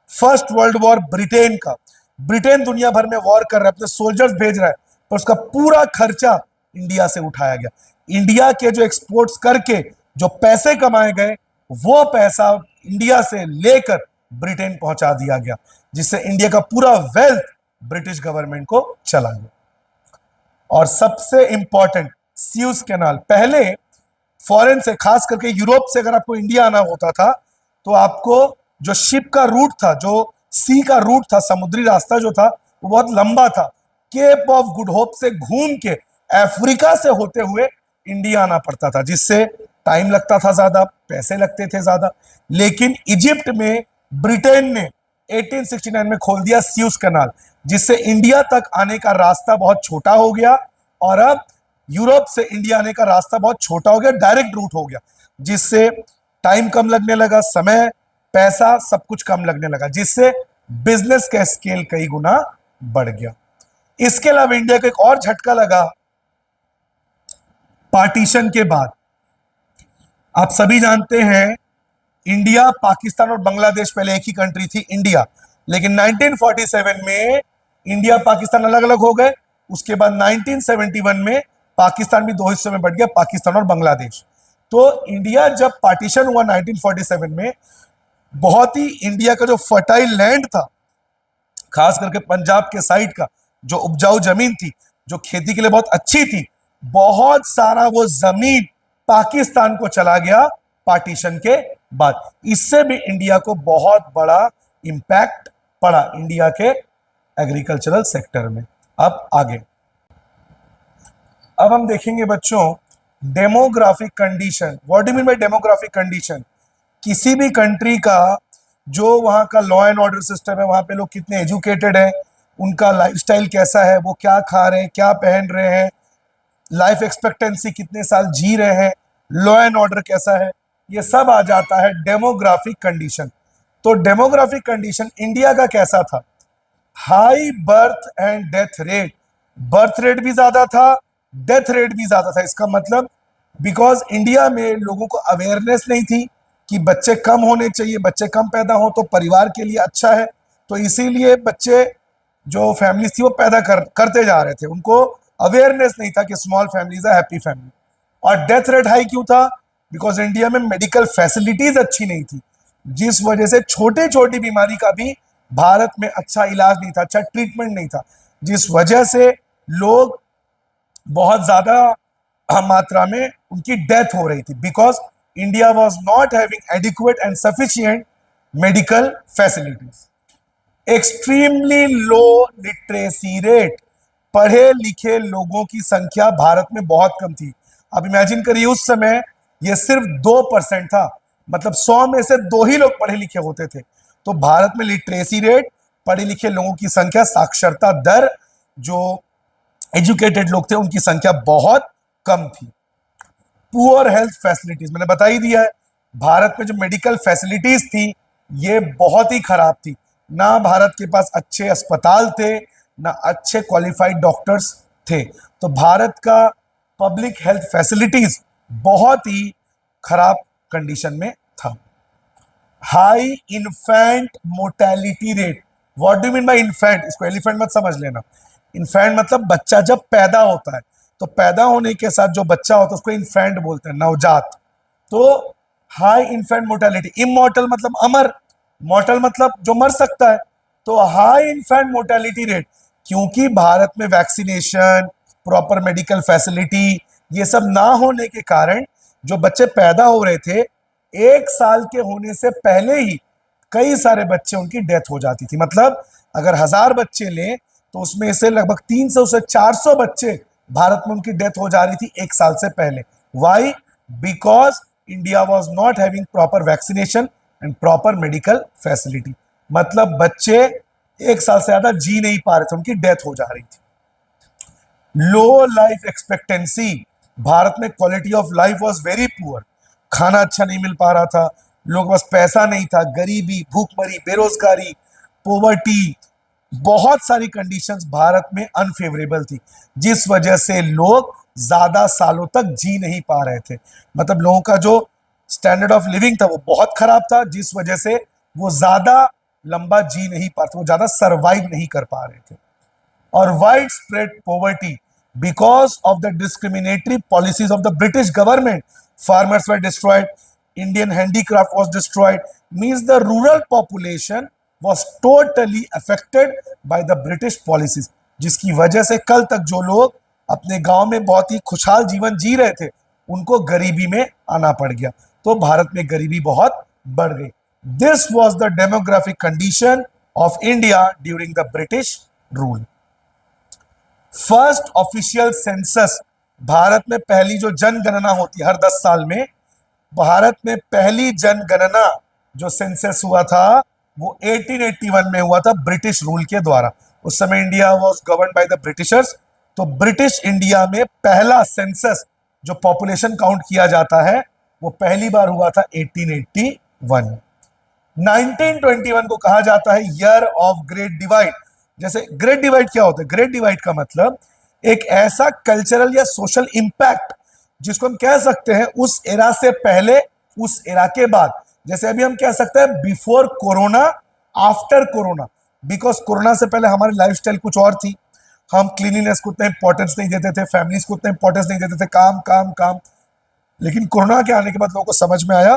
फर्स्ट वर्ल्ड वॉर ब्रिटेन का, ब्रिटेन दुनिया भर में वॉर कर रहा है, अपने सोल्जर्स भेज रहा है, पर उसका पूरा खर्चा इंडिया से उठाया गया। इंडिया के जो एक्सपोर्ट्स करके जो पैसे कमाए गए वो पैसा इंडिया से लेकर ब्रिटेन पहुंचा दिया गया, जिससे इंडिया का पूरा वेल्थ ब्रिटिश गवर्नमेंट को चला गया। और सबसे इंपॉर्टेंट, स्यूज कैनाल, पहले फॉरेन से, खास करके यूरोप से अगर आपको इंडिया आना होता था तो आपको जो शिप का रूट था, जो सी का रूट था, समुद्री रास्ता जो था, वो बहुत लंबा था। केप ऑफ गुड होप से घूम के अफ्रीका से होते हुए इंडिया आना पड़ता था, जिससे टाइम लगता था ज्यादा, पैसे लगते थे ज्यादा। लेकिन इजिप्ट में ब्रिटेन ने 1869 में खोल दिया स्यूज कैनाल, जिससे इंडिया तक आने का रास्ता बहुत छोटा हो गया और अब यूरोप से इंडिया आने का रास्ता बहुत छोटा हो गया, डायरेक्ट रूट हो गया, जिससे टाइम कम लगने लगा, समय, पैसा, सब कुछ कम लगने लगा, जिससे बिजनेस का स्केल कई गुना बढ़ गया। इसके अलावा इंडिया को एक और झटका लगा पार्टीशन के बाद। आप सभी जानते हैं इंडिया, पाकिस्तान और बांग्लादेश पहले एक ही कंट्री थी, इंडिया, लेकिन 1947 में इंडिया पाकिस्तान अलग अलग हो गए। उसके बाद 1971 में पाकिस्तान भी 2 हिस्सों में बढ़ गया, पाकिस्तान और बांग्लादेश। तो इंडिया जब पार्टीशन हुआ 1947 में, बहुत ही इंडिया का जो फर्टाइल लैंड था, खास करके पंजाब के साइड का जो उपजाऊ जमीन थी, जो खेती के लिए बहुत अच्छी थी, बहुत सारा वो जमीन पाकिस्तान को चला गया पार्टीशन के बाद। इससे भी इंडिया को बहुत बड़ा इंपैक्ट पड़ा इंडिया के एग्रीकल्चरल सेक्टर में। अब आगे, अब हम देखेंगे बच्चों demographic condition. What do mean by demographic condition? किसी भी कंट्री का जो वहां का लॉ एंड ऑर्डर सिस्टम है, वहां पे लोग कितने एजुकेटेड है, उनका लाइफस्टाइल कैसा है, वो क्या खा रहे हैं, क्या पहन रहे हैं, लाइफ एक्सपेक्टेंसी कितने साल जी रहे हैं, लॉ एंड ऑर्डर कैसा है, ये सब आ जाता है डेमोग्राफिक कंडीशन। तो डेमोग्राफिक कंडीशन इंडिया का कैसा था? High birth and death rate, birth rate भी ज्यादा था, डेथ रेट भी ज्यादा था। इसका मतलब बिकॉज इंडिया में लोगों को अवेयरनेस नहीं थी कि बच्चे कम होने चाहिए, बच्चे कम पैदा हो तो परिवार के लिए अच्छा है, तो इसीलिए बच्चे जो फैमिलीज थी वो पैदा करते जा रहे थे, उनको अवेयरनेस नहीं था कि स्मॉल फैमिलीज है हैप्पी फैमिली। और डेथ रेट हाई क्यों था? बिकॉज इंडिया में मेडिकल फैसिलिटीज अच्छी नहीं थी, जिस वजह से छोटे छोटी बीमारी का भी भारत में अच्छा इलाज नहीं था, अच्छा ट्रीटमेंट नहीं था, जिस वजह से लोग बहुत ज्यादा मात्रा में उनकी डेथ हो रही थी, because India was not having adequate and sufficient medical facilities. Extremely low literacy rate, पढ़े लिखे लोगों की संख्या भारत में बहुत कम थी। अब इमेजिन करिए उस समय ये सिर्फ 2% था, मतलब 100 में से 2 ही लोग पढ़े लिखे होते थे। तो भारत में लिटरेसी रेट, पढ़े लिखे लोगों की संख्या, साक्षरता दर, जो एजुकेटेड लोग थे उनकी संख्या बहुत कम थी। पुअर हेल्थ फैसिलिटीज, मैंने बता ही दिया है, भारत में जो मेडिकल फैसिलिटीज थी ये बहुत ही खराब थी। ना भारत के पास अच्छे अस्पताल थे, ना अच्छे क्वालिफाइड डॉक्टर्स थे। तो भारत का पब्लिक हेल्थ फैसिलिटीज बहुत ही खराब कंडीशन में था। High infant mortality rate, what do mean by infant? इसको एलिफेंट मत समझ लेना। इन्फेंट मतलब बच्चा जब पैदा होता है, तो पैदा होने के साथ जो बच्चा होता है उसको इन्फेंट बोलते हैं, नवजात। तो हाई इन्फेंट मोर्टेलिटी, इमॉर्टल मतलब अमर, मॉर्टल मतलब जो मर सकता है। तो हाई इन्फेंट मोर्टेलिटी रेट, क्योंकि भारत में वैक्सीनेशन, प्रॉपर मेडिकल फैसिलिटी ये सब ना होने के कारण जो बच्चे पैदा हो रहे थे, 1 साल के होने से पहले ही कई सारे बच्चे उनकी डेथ हो जाती थी। मतलब अगर 1000 बच्चे लें तो उसमें से लगभग 300 से 400 बच्चे भारत में उनकी डेथ हो जा रही थी 1 साल से पहले। Why? Because India was not having proper vaccination and proper medical facility. मतलब बच्चे 1 साल से ज्यादा जी नहीं पा रहे थे, उनकी डेथ हो जा रही थी। लो लाइफ एक्सपेक्टेंसी, भारत में quality of life was very poor, खाना अच्छा नहीं मिल पा रहा था, लोगों के पास पैसा नहीं था, गरीबी, भूखमरी, बेरोजगारी, पोवर्टी, बहुत सारी कंडीशंस भारत में अनफेवरेबल थी, जिस वजह से लोग ज्यादा सालों तक जी नहीं पा रहे थे। मतलब लोगों का जो स्टैंडर्ड ऑफ लिविंग था वो बहुत खराब था, जिस वजह से वो ज्यादा लंबा जी नहीं पा रहे, वो ज्यादा सर्वाइव नहीं कर पा रहे थे। और wide spread poverty, because of the discriminatory policies of the British government, farmers were destroyed, Indian handicraft was destroyed, means the rural population was totally affected by the British policies, जिसकी वजह से कल तक जो लोग अपने गांव में बहुत ही खुशहाल जीवन जी रहे थे उनको गरीबी में आना पड़ गया। तो भारत में गरीबी बहुत बढ़ गई। This was the demographic condition of India during the British rule. First official census, Bharat में पहली जो जनगणना होती है हर 10 साल में, भारत में पहली जनगणना जो सेंसस हुआ था वो 1881 में हुआ था ब्रिटिश रूल के द्वारा। उस समय India was govern by the Britishers. तो ब्रिटिश इंडिया में पहला सेंसस जो पॉपुलेशन काउंट किया जाता है वो पहली बार हुआ था 1881। 1921 को कहा जाता है ईयर ऑफ ग्रेट डिवाइड। जैसे ग्रेट डिवाइड क्या होता है? ग्रेट डिवाइड का मतलब एक ऐसा कल्चरल या सोशल इंपैक्ट जिसको हम कह सकते हैं उस एरा से पहले, उस एरा के बाद। जैसे अभी हम कह सकते हैं before corona, after corona. Because corona से पहले हमारी लाइफस्टाइल कुछ और थी, हम क्लीनिनेस को उतना इंपॉर्टेंस नहीं देते थे, फैमिलीज को उतना इंपॉर्टेंस नहीं देते थे, काम काम काम। लेकिन कोरोना के आने के बाद लोगों को समझ में आया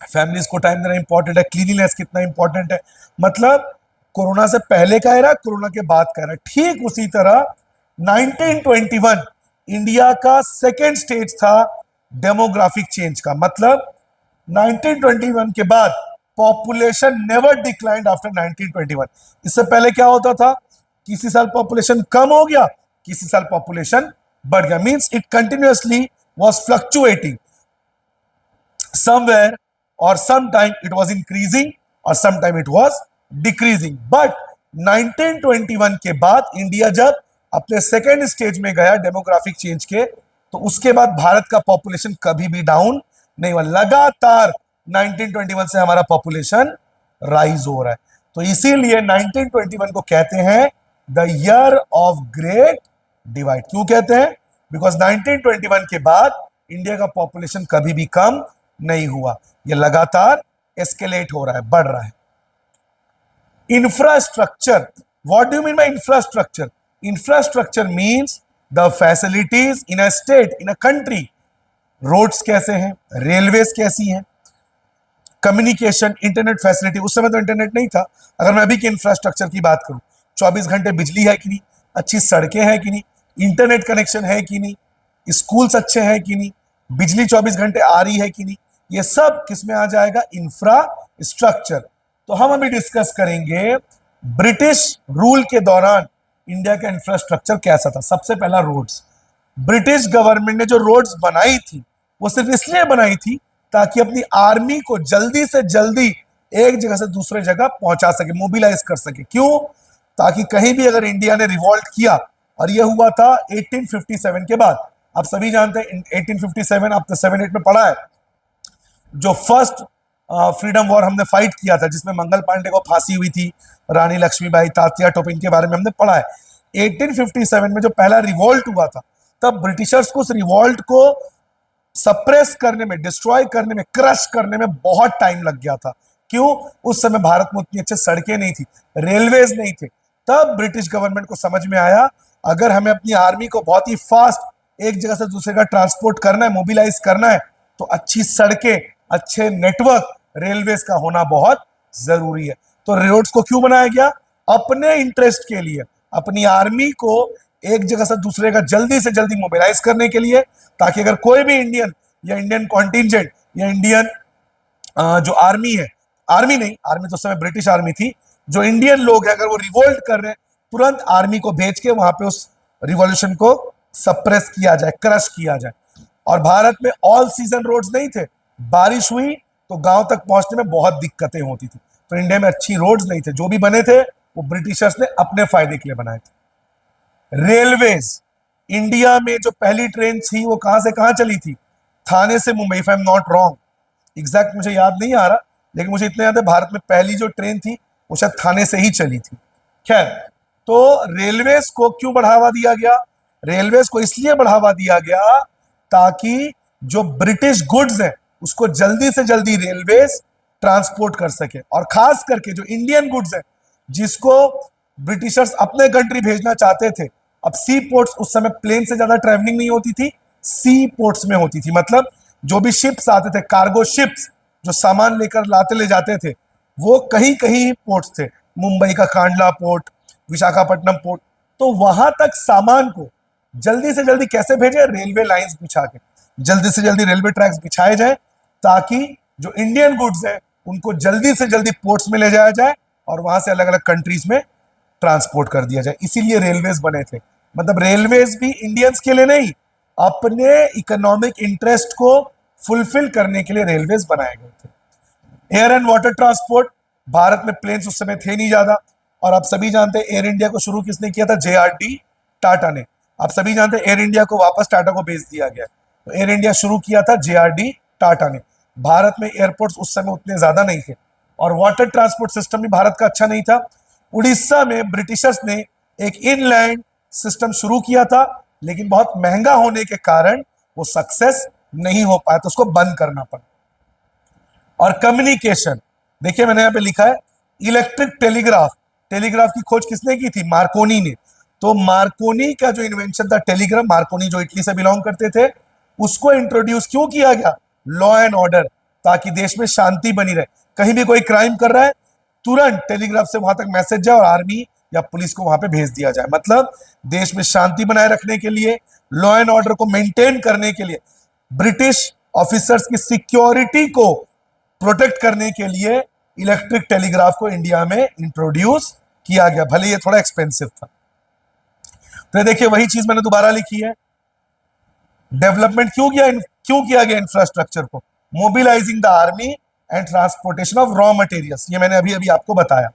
फैमिलीज को टाइम देना इंपॉर्टेंट है, क्लीनिनेस कितना इंपॉर्टेंट है। मतलब कोरोना से पहले का एरा, कोरोना के बाद का एरा। ठीक उसी तरह 1921 इंडिया का सेकेंड स्टेज था डेमोग्राफिक चेंज का। मतलब 1921 के बाद पॉपुलेशन नेवर डिक्लाइंड आफ्टर 1921। इससे पहले क्या होता था? किसी साल पॉपुलेशन कम हो गया, किसी साल पॉपुलेशन बढ़ गया, means it continuously was fluctuating somewhere or sometime it was increasing और sometime it was decreasing. But 1921 के बाद इंडिया जब अपने सेकेंड स्टेज में गया डेमोग्राफिक चेंज के, तो उसके बाद भारत का पॉपुलेशन कभी भी डाउन नहीं हुआ, लगातार 1921 से हमारा पॉपुलेशन राइज हो रहा है। तो इसीलिए 1921 को कहते हैं the year of great divide. क्यों कहते हैं? बिकॉज 1921 के बाद इंडिया का पॉपुलेशन कभी भी कम नहीं हुआ, ये लगातार एस्केलेट हो रहा है, बढ़ रहा है। Infrastructure, what do you mean by infrastructure? Infrastructure means the facilities in a state, in a country. Roads कैसे हैं, रेलवेज कैसी हैं, कम्युनिकेशन, इंटरनेट फैसिलिटी। उस समय तो इंटरनेट नहीं था। अगर मैं अभी के इंफ्रास्ट्रक्चर की बात करूं, 24 घंटे बिजली है कि नहीं, अच्छी सड़कें हैं कि नहीं, इंटरनेट कनेक्शन है कि नहीं, स्कूल्स अच्छे हैं कि नहीं, बिजली 24 घंटे आ रही है कि नहीं, ये सब किस में आ जाएगा? इंफ्रास्ट्रक्चर। तो हम अभी डिस्कस करेंगे ब्रिटिश रूल के दौरान इंडिया का इंफ्रास्ट्रक्चर कैसा था। सबसे पहला रोड्स। ब्रिटिश गवर्नमेंट ने जो रोड्स बनाई थी वो सिर्फ इसलिए बनाई थी ताकि अपनी आर्मी को जल्दी से जल्दी एक जगह से दूसरे जगह पहुंचा सके, मोबिलाइज कर सके। क्यों? ताकि कहीं भी अगर इंडिया ने रिवॉल्ट किया, और यह हुआ था 1857 के बाद। आप सभी जानते हैं 1857 आपने 7-8 में पढ़ा है, जो फर्स्ट फ्रीडम वॉर हमने फाइट किया था, जिसमें मंगल पांडे को फांसी हुई थी, रानी लक्ष्मीबाई, तात्या टोपे, इनके बारे में हमने पढ़ा है। 1857 में जो पहला रिवॉल्ट हुआ था, तब ब्रिटिशर्स को उस रिवॉल्ट को सप्रेस करने में, डिस्ट्रॉय करने में, क्रश करने में बहुत टाइम लग गया था। क्यों? उस समय भारत में उतनी अच्छी सड़कें नहीं थी, रेलवेज नहीं थे। तब ब्रिटिश गवर्नमेंट को समझ में आया, अगर हमें अपनी आर्मी को बहुत ही फास्ट एक जगह से दूसरे का ट्रांसपोर्ट करना है, मोबिलाइज करना है, तो अच्छी सड़कें, अच्छे नेटवर्क, रेलवेज का होना बहुत जरूरी है। तो रोड्स को क्यों बनाया गया? अपने इंटरेस्ट के लिए, अपनी आर्मी को एक जगह से दूसरे का जल्दी से जल्दी मोबिलाइज करने के लिए, ताकि अगर कोई भी इंडियन या इंडियन कॉन्टिंजेंट या इंडियन जो आर्मी है, आर्मी नहीं, आर्मी तो उस समय ब्रिटिश आर्मी थी, जो इंडियन लोग हैं अगर वो रिवोल्ट कर रहे हैं, तुरंत आर्मी को भेज के वहां पे उस रिवॉल्यूशन को सप्रेस किया जाए, क्रश किया जाए। और भारत में ऑल सीजन रोड्स नहीं थे, बारिश हुई तो गांव तक पहुंचने में बहुत दिक्कतें होती थी। तो इंडिया में अच्छी रोड्स नहीं थे, जो भी बने थे वो ब्रिटिशर्स ने अपने फायदे के लिए बनाए थे। रेलवेज, इंडिया में जो पहली ट्रेन थी वो कहां से कहां चली थी? थाने से Mumbai, if I am not wrong, exact मुझे याद नहीं आ रहा, लेकिन मुझे इतना याद है भारत में पहली जो ट्रेन थी वो शायद थाने से ही चली थी। खैर, तो रेलवेज को क्यों बढ़ावा दिया गया? रेलवेज को इसलिए बढ़ावा दिया गया ताकि जो ब्रिटिश गुड्स है उसको जल्दी से जल्दी रेलवेज ट्रांसपोर्ट कर सके, और खास करके जो इंडियन गुड्स है जिसको ब्रिटिशर्स अपने कंट्री भेजना चाहते थे। अब सी पोर्ट्स, उस समय प्लेन से ज्यादा ट्रैवलिंग नहीं होती थी, सी पोर्ट्स में होती थी। मतलब जो भी शिप्स आते थे, कार्गो शिप्स, जो सामान लेकर लाते ले जाते थे, वो कहीं कहीं पोर्ट्स थे। मुंबई का कांडला पोर्ट, विशाखापट्टनम पोर्ट। तो वहां तक सामान को जल्दी से जल्दी कैसे भेजे? रेलवे लाइंस बिछा के, जल्दी से जल्दी रेलवे ट्रैक्स बिछाए जाए, ताकि जो इंडियन गुड्स है उनको जल्दी से जल्दी पोर्ट्स में ले जाया जाए और वहां से अलग अलग कंट्रीज में ट्रांसपोर्ट कर दिया जाए। इसीलिए रेलवेज बने थे। मतलब रेलवेज भी इंडियंस के लिए नहीं, अपने इकोनॉमिक इंटरेस्ट को फुलफिल करने के लिए रेलवेज बनाए गए थे। Air and water transport, Bharat में प्लेन्स उस समय थे नहीं ज्यादा, और आप सभी जानते हैं एयर इंडिया को शुरू किसने किया था? JRD टाटा ने। आप सभी जानते हैं एयर इंडिया को वापस टाटा को बेच दिया गया। तो एयर इंडिया शुरू किया था JRD टाटा ने। भारत में एयरपोर्ट्स उस समय उतने ज्यादा नहीं थे, और वाटर ट्रांसपोर्ट सिस्टम भी भारत का अच्छा नहीं था। उड़ीसा में ब्रिटिशर्स ने एक इनलैंड सिस्टम शुरू किया था, लेकिन बहुत महंगा होने के कारण वो सक्सेस नहीं हो पाया, तो उसको बंद करना पड़ा। और कम्युनिकेशन, देखिए मैंने यहां पे लिखा है इलेक्ट्रिक टेलीग्राफ। टेलीग्राफ की खोज किसने की थी? मार्कोनी ने। तो मार्कोनी का जो इन्वेंशन था टेलीग्राफ, मार्कोनी जो इटली से बिलोंग करते थे, उसको इंट्रोड्यूस क्यों किया गया? लॉ एंड ऑर्डर, ताकि देश में शांति बनी रहे। कहीं भी कोई क्राइम कर रहा है, तुरंत टेलीग्राफ से वहां तक मैसेज जाए और आर्मी या पुलिस को वहां पे भेज दिया जाए। मतलब देश में शांति बनाए रखने के लिए, लॉ एंड ऑर्डर को मेंटेन करने के लिए, ब्रिटिश ऑफिसर्स की सिक्योरिटी को प्रोटेक्ट करने के लिए इलेक्ट्रिक टेलीग्राफ को इंडिया में इंट्रोड्यूस किया गया, भले ये थोड़ा एक्सपेंसिव था। तो ये देखिए वही चीज मैंने दोबारा लिखी है। डेवलपमेंट क्यों किया गया इंफ्रास्ट्रक्चर को? Mobilising the army and transportation of raw materials, ये मैंने अभी अभी आपको बताया।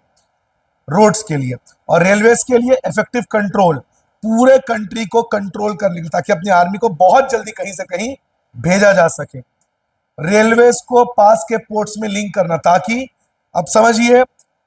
रोड्स के लिए और रेलवेज के लिए इफेक्टिव कंट्रोल, पूरे कंट्री को कंट्रोल करने के लिए, ताकि अपनी आर्मी को बहुत जल्दी कहीं से कहीं भेजा जा सके। रेलवेज को पास के पोर्ट्स में लिंक करना, ताकि अब समझिए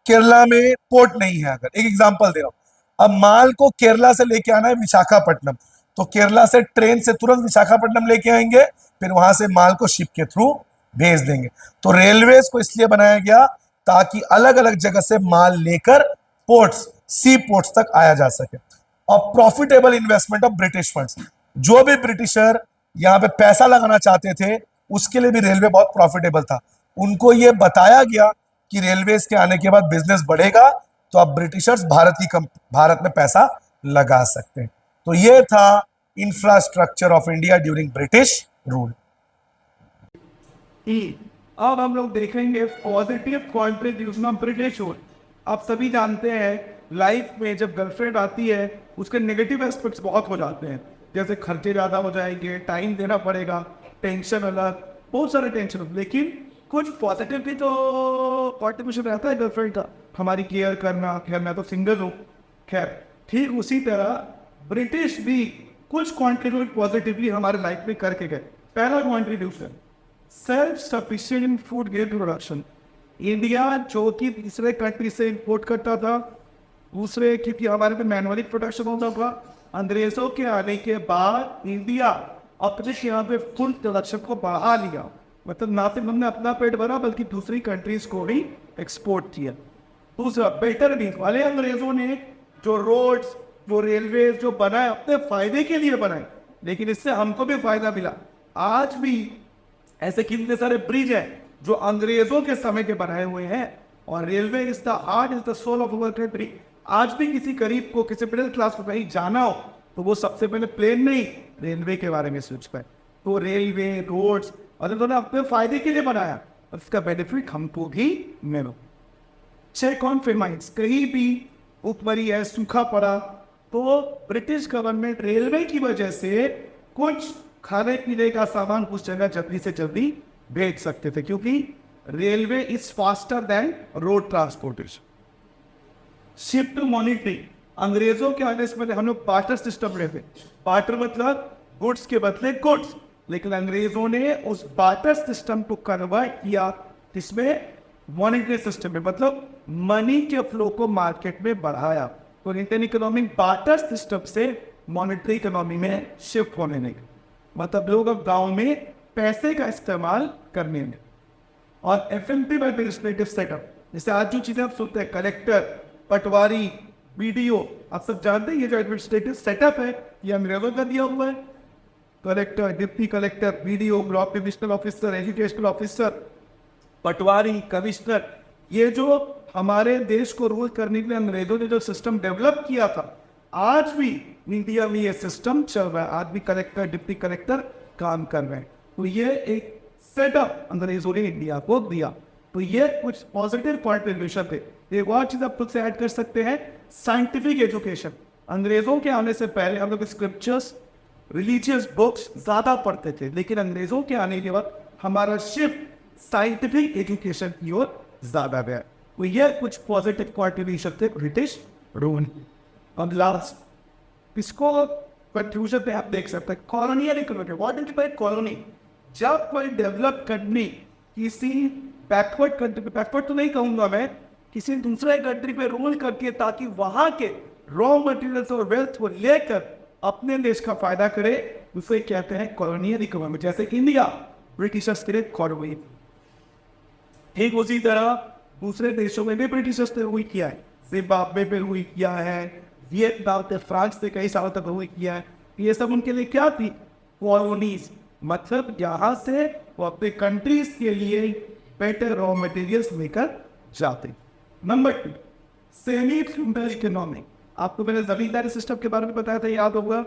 केरला में पोर्ट नहीं है, अगर एक एग्जांपल दे रहा हूं, अब माल को केरला से लेके आना है विशाखापट्टनम, तो केरला से ट्रेन से तुरंत विशाखापट्टनम लेके आएंगे, फिर वहां से माल को शिप के थ्रू भेज देंगे। तो रेलवेज को इसलिए बनाया गया ताकि अलग अलग जगह से माल लेकर पोर्ट्स, सी पोर्ट्स तक आया जा सके। और profitable investment of British funds, जो भी ब्रिटिशर यहां पे पैसा लगाना चाहते थे उसके लिए भी रेलवे बहुत प्रॉफिटेबल था। उनको यह बताया गया कि रेलवेज के आने के बाद बिजनेस बढ़ेगा, तो अब ब्रिटिशर्स भारत में पैसा लगा सकते हैं। तो यह था infrastructure of India during British rule. अब हम लोग देखेंगे positive contribution of British rule. आप सभी जानते हैं लाइफ में जब गर्लफ्रेंड आती है उसके नेगेटिव एस्पेक्ट्स बहुत हो जाते हैं, जैसे खर्चे ज़्यादा हो जाएंगे, टाइम देना पड़ेगा, टेंशन अलग, बहुत सारे टेंशन। लेकिन कुछ पॉजिटिव भी तो कंट्रीब्यूशन रहता है गर्लफ्रेंड का, हमारी केयर करना। खैर मैं तो सिंगल हूँ, खैर ठीक उसी तरह ब्रिटिश भी कुछ कंट्रीब्यूट पॉजिटिवली हमारे लाइफ में करके गए। पहला contribution self sufficient food grain production. India जो कि तीसरे कंट्री से इंपोर्ट करता था, दूसरे क्योंकि हमारे पे मैनुअली प्रोडक्शन होता था। अंग्रेजों के आने के बाद इंडिया अपने यहाँ पे फूड प्रोडक्शन को बढ़ा लिया, मतलब ना सिर्फ हमने अपना पेट भरा बल्कि दूसरी कंट्रीज को भी एक्सपोर्ट किया। दूसरा बेटर नीड वाले अंग्रेजों ने जो रोड्स, जो रेलवे जो बनाए अपने फायदे के लिए बनाए, लेकिन इससे हमको भी फायदा मिला। आज भी ऐसे कितने सारे ब्रिज हैं जो अंग्रेजों के समय के बनाए हुए हैं, और railway is the heart, is the soul of our country. आज भी किसी गरीब को, किसी मिडिल क्लास को कहीं जाना हो तो वो सबसे पहले प्लेन नहीं, रेलवे के बारे में सोच पाए। तो रेलवे, रोड्स और इन्होंने अपने फायदे के लिए बनाया, और इसका बेनिफिट हमको भी मिलो। चेक ऑन फेमाइंस, कहीं भी भूखमरी है, सूखा पड़ा, तो ब्रिटिश गवर्नमेंट रेलवे की वजह से कुछ खाने पीने का सामान उस जगह जल्दी से जल्दी भेज सकते थे, क्योंकि railway is faster than road transportation. Shift monitoring, अंग्रेजों के आने से पहले हम लोग बार्टर सिस्टम रहे थे। बार्टर मतलब गुड्स के बदले गुड्स, लेकिन अंग्रेजों ने उस बार्टर सिस्टम को कन्वर्ट किया जिसमें मॉनिटरी सिस्टम में, मतलब मनी के फ्लो को मार्केट में बढ़ाया। तो इंडियन इकोनॉमी बार्टर सिस्टम से मॉनिटरी इकोनॉमी में शिफ्ट होने लगी, मतलब लोग अब गांव में पैसे का इस्तेमाल करने में। और एफएमपी एडमिनिस्ट्रेटिव सेटअप, जैसे आज जो चीजें आप सुनते हैं, कलेक्टर, पटवारी, बीडीओ, आप सब जानते हैं ये जो एडमिनिस्ट्रेटिव सेटअप है ये अंग्रेजों का दिया हुआ है। Collector, deputy collector, BDO, block divisional officer, educational officer, patwari, commissioner, ये जो हमारे देश को रूल करने के लिए अंग्रेजों ने जो सिस्टम डेवलप किया था, आज भी इंडिया में ये सिस्टम चल रहा है। आज भी कलेक्टर, डिप्टी कलेक्टर काम कर रहे हैं। तो ये एक सेटअप अंग्रेजों ने इंडिया को दिया। तो ये कुछ पॉजिटिव कंट्रीब्यूशन थे। एक और चीज आप खुद से ऐड कर सकते हैं, साइंटिफिक एजुकेशन। अंग्रेजों के आने से पहले हम लोग स्क्रिप्चर्स, रिलीजियस बुक्स ज्यादा पढ़ते थे, लेकिन अंग्रेजों के आने के बाद हमारा शिफ्ट साइंटिफिक एजुकेशन की ओर ज्यादा गया। तो ये कुछ पॉजिटिव कंट्रीब्यूशन थे ब्रिटिश रूल। और लास्ट इसको कंक्लूजन पे आप देख सकते हैं, colonial economy. What is by colony? जब कोई डेवलप कंट्री किसी बैकवर्ड कंट्री पे, बैकवर्ड तो नहीं कहूंगा मैं, किसी दूसरे कंट्री पे रूल करती है ताकि वहां के रॉ मटेरियल्स और वेल्थ को लेकर अपने देश का फायदा करे, उसे कहते हैं कॉलोनियल इकोनॉमी। जैसे इंडिया ब्रिटिशर्स के लिए कॉलोनी, ठीक उसी तरह दूसरे देशों में भी ब्रिटिशर्स ने रूल किया है। जिम्बाब्वे पे रूल किया है, वियतनाम पे, फ्रांस पे कई सालों तक रूल किया है। ये सब उनके लिए क्या थी? कॉलोनीज, मतलब यहाँ से वो अपने कंट्रीज के लिए बेटर रॉ मटेरियल्स लेकर जाते। Number 2, semi feudal economy. आपको मैंने जमींदारी सिस्टम के बारे में बताया था, याद होगा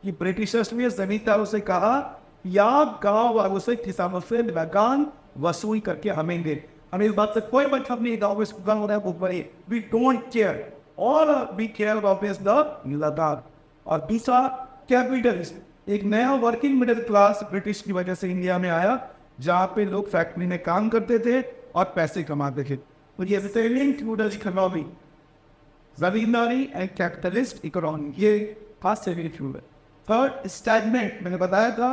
कि ब्रिटिशर्स ने जमींदारों से कहा या गांव वालों से, किसानों से लगान वसूल करके हमें दे। हमें इस बात से कोई मतलब नहीं, गाँव में सुगन हो रहा है, वी डोंट केयर। और we care obvious the Ladakh. और दूसरा कैपिटलिस्ट, एक नया वर्किंग मिडिल क्लास ब्रिटिश की वजह से इंडिया में आया, जहाँ पे लोग फैक्ट्री में काम करते थे और पैसे कमाते थे। तो ये feudal economy, zamindari and capitalist economy, ये खास से फ्यूल है। थर्ड स्टैग्नेंट, मैंने बताया था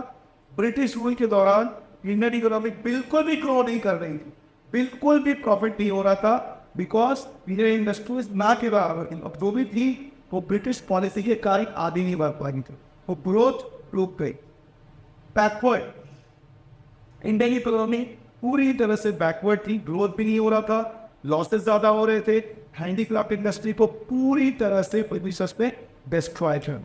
ब्रिटिश रूल के दौरान इंडियन इकोनॉमी बिल्कुल भी ग्रो नहीं कर रही थी, बिल्कुल भी प्रॉफिट नहीं हो रहा था, बिकॉज इंडियन इंडस्ट्रीज ना के बराबर थी। अब जो भी थी वो ब्रिटिश पॉलिसी के कारण आदि नहीं बढ़ पाई थी, वो ग्रोथ रुक गई। बैकवर्ड, इंडियन इकोनॉमी पूरी तरह से बैकवर्ड थी, ग्रोथ भी नहीं हो रहा था, लॉसेस ज्यादा हो रहे थे, हैंडीक्राफ्ट इंडस्ट्री को पूरी तरह से ब्रिटिशर्स पे डिस्ट्रॉय कर।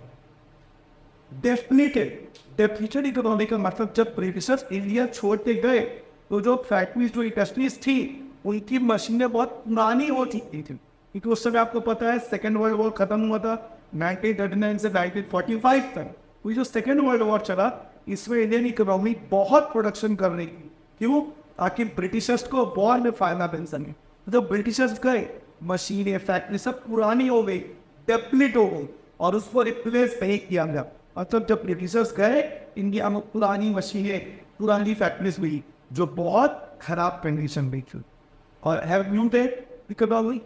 डेफिनेटेड इकोनॉमी का मतलब जब ब्रिटिशर्स इंडिया छोड़ के गए तो जो फैक्ट्रीज, जो इंडस्ट्रीज थी, उनकी मशीनें बहुत पुरानी हो चुकी थी, क्योंकि उस समय आपको पता है सेकेंड वर्ल्ड वॉर खत्म हुआ था 1939 से 1945 तक। वो जो सेकेंड वर्ल्ड वॉर चला, इसमें इंडियन इकोनॉमी बहुत प्रोडक्शन कर रही थी, क्यों? ताकि ब्रिटिशर्स को वॉर में फायदा मिल सके। तो जब ब्रिटिशर्स गए, मशीनें, फैक्ट्री सब पुरानी हो गई, डेप्लीट हो गई, और उसको रिप्लेस नहीं किया गया। मतलब जब ब्रिटिशर्स गए, इंडिया में पुरानी मशीनें, पुरानी फैक्ट्रीज मिली जो बहुत खराब कंडीशन में थी। और हैवल्यूटेड economy,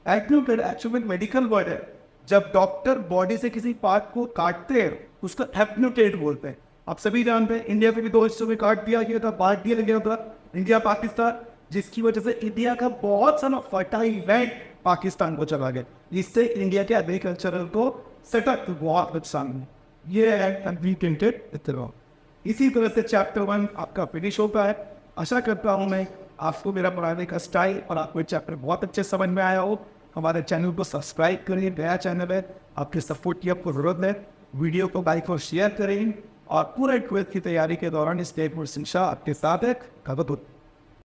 acuted actually medical word है, जब डॉक्टर बॉडी से किसी पार्ट को काटते हैं उसको एप्यूटेट बोलते हैं। आप सभी जानते हैं इंडिया के भी दो हिस्सों में काट दिया गया था, बांट दिया गया था, इंडिया पाकिस्तान, जिसकी वजह से इंडिया का बहुत सारा फर्टाइल लैंड पाकिस्तान को चला गया, जिससे इंडिया के एग्रीकल्चरल को सेटअप बहुत नुकसान है। ये है एप्यूटेड इकोनॉमी। इसी तरह से चैप्टर 1 आपका फिनिश होता है। आशा करता हूँ मैं आपको मेरा पढ़ाने का स्टाइल और आपको चैप्टर बहुत अच्छे समझ में आया हो। हमारे चैनल को सब्सक्राइब करिए, नया चैनल है, आपके सपोर्ट की आपको जरूरत है। वीडियो को लाइक और शेयर करें, और पूरे 12th की तैयारी के दौरान स्टेट बोर्ड शिक्षा आपके साथ है।